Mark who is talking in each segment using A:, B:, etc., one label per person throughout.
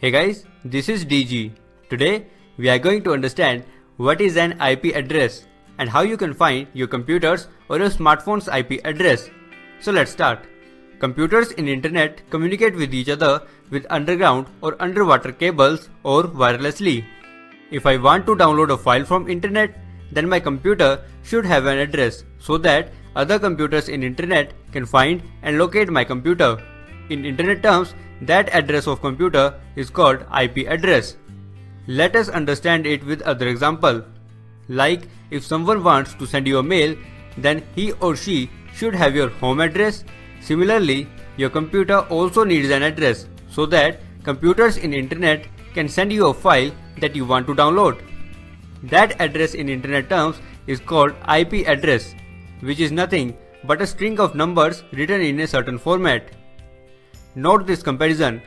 A: Hey guys, this is DG. Today we are going to understand what is an IP address and how you can find your computer's or your smartphone's IP address. So let's start. Computers in internet communicate with each other with underground or underwater cables or wirelessly. If I want to download a file from internet, then my computer should have an address so that other computers in internet can find and locate my computer. In internet terms, that address of computer is called IP address. Let us understand it with other example. Like if someone wants to send you a mail, then he or she should have your home address. Similarly, your computer also needs an address so that computers in internet can send you a file that you want to download. That address in internet terms is called IP address, which is nothing but a string of numbers written in a certain format. Note this comparison.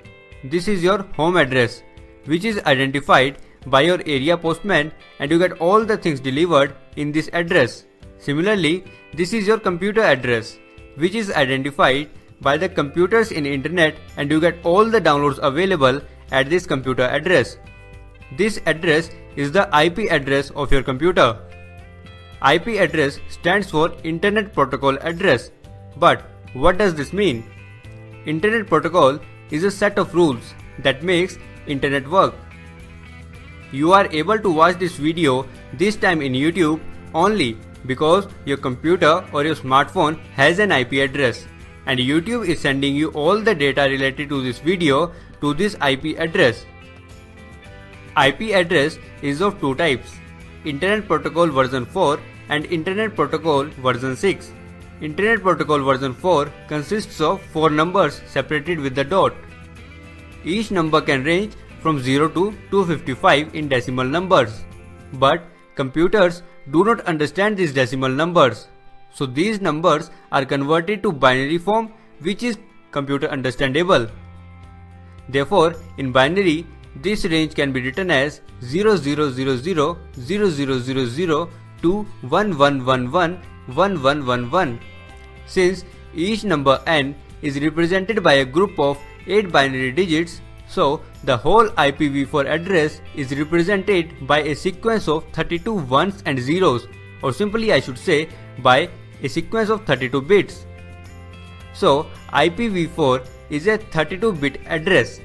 A: This is your home address, which is identified by your area postman, and you get all the things delivered in this address. Similarly, this is your computer address, which is identified by the computers in internet, and you get all the downloads available at this computer address. This address is the IP address of your computer. IP address stands for Internet Protocol Address. But what does this mean? Internet Protocol is a set of rules that makes internet work. You are able to watch this video this time in YouTube only because your computer or your smartphone has an IP address, and YouTube is sending you all the data related to this video to this IP address. IP address is of two types: Internet Protocol version 4 and Internet Protocol version 6. Internet Protocol version 4 consists of 4 numbers separated with the dot. Each number can range from 0 to 255 in decimal numbers. But computers do not understand these decimal numbers. So these numbers are converted to binary form, which is computer understandable. Therefore, in binary, this range can be written as 00000000 to 11111111. Since each number n is represented by a group of 8 binary digits, so the whole IPv4 address is represented by a sequence of 32 ones and zeros, or simply I should say by a sequence of 32 bits. So IPv4 is a 32-bit address.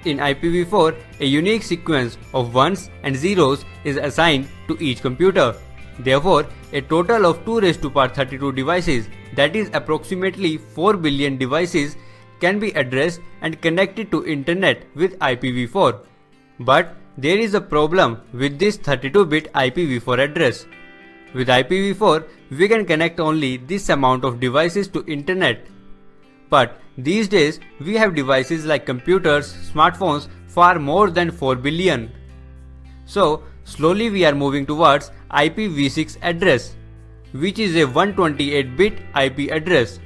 A: In IPv4, a unique sequence of ones and zeros is assigned to each computer. Therefore, a total of 2 raised to power 32 devices, that is approximately 4 billion devices, can be addressed and connected to internet with IPv4. But there is a problem with this 32-bit IPv4 address. With IPv4, we can connect only this amount of devices to internet. But these days, we have devices like computers, smartphones, far more than 4 billion. So, slowly we are moving towards IPv6 address, which is a 128-bit IP address.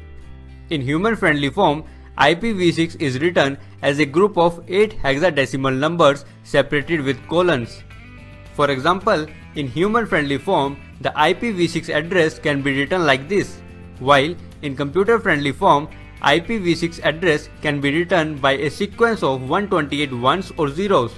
A: In human-friendly form, IPv6 is written as a group of 8 hexadecimal numbers separated with colons. For example, in human-friendly form, the IPv6 address can be written like this, while in computer-friendly form, IPv6 address can be written by a sequence of 128 ones or zeros.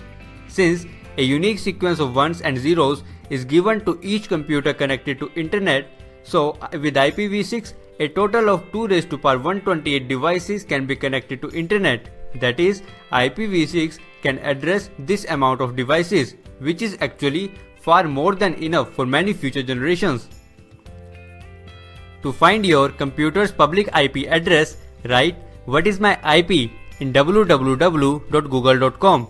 A: Since a unique sequence of ones and zeros is given to each computer connected to internet, so with IPv6, a total of 2 raised to power 128 devices can be connected to internet. That is, IPv6 can address this amount of devices, which is actually far more than enough for many future generations. To find your computer's public IP address, write "What is my IP" in www.google.com.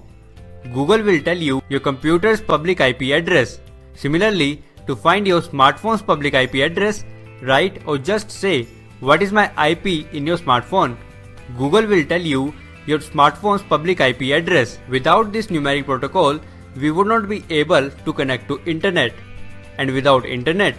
A: Google will tell you your computer's public IP address. Similarly, to find your smartphone's public IP address, write or just say "What is my IP" in your smartphone. Google will tell you your smartphone's public IP address. Without this numeric protocol, we would not be able to connect to internet. And without internet,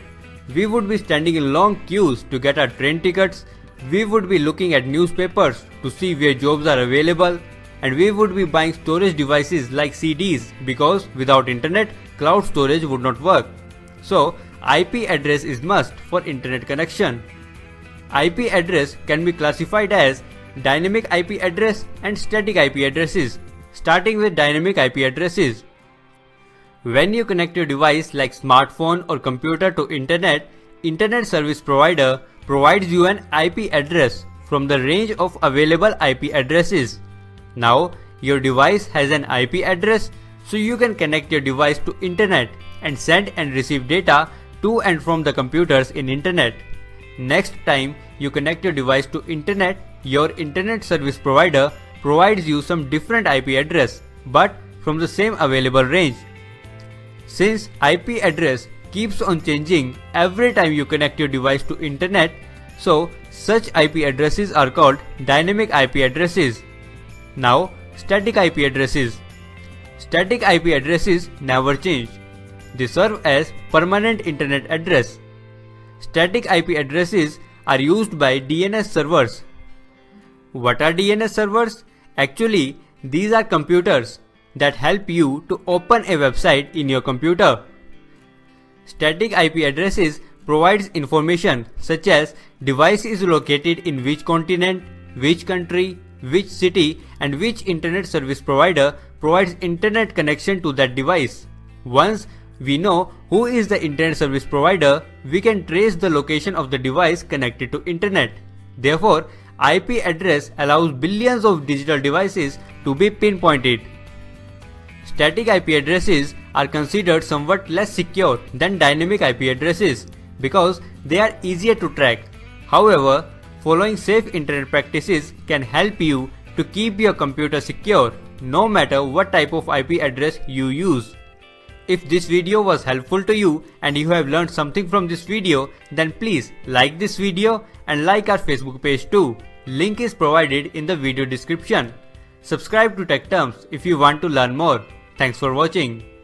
A: we would be standing in long queues to get our train tickets, we would be looking at newspapers to see where jobs are available, and we would be buying storage devices like CDs because without internet, cloud storage would not work. So, IP address is must for internet connection. IP address can be classified as dynamic IP address and static IP addresses. Starting with dynamic IP addresses. When you connect your device like smartphone or computer to internet, internet service provider provides you an IP address from the range of available IP addresses. Now, your device has an IP address, so you can connect your device to internet and send and receive data to and from the computers in internet. Next time you connect your device to internet, your internet service provider provides you some different IP address, but from the same available range. Since IP address keeps on changing every time you connect your device to internet, so such IP addresses are called dynamic IP addresses. Now, static IP addresses. Static IP addresses never change. They serve as permanent internet address. Static IP addresses are used by DNS servers. What are DNS servers? Actually, these are computers that help you to open a website in your computer. Static IP addresses provides information such as device is located in which continent, which country, which city, and which internet service provider provides internet connection to that device. Once we know who is the internet service provider, we can trace the location of the device connected to internet. Therefore, IP address allows billions of digital devices to be pinpointed. Static IP addresses are considered somewhat less secure than dynamic IP addresses because they are easier to track. However, following safe internet practices can help you to keep your computer secure no matter what type of IP address you use. If this video was helpful to you and you have learned something from this video, then please like this video and like our Facebook page too. Link is provided in the video description. Subscribe to Tech Terms if you want to learn more. Thanks for watching.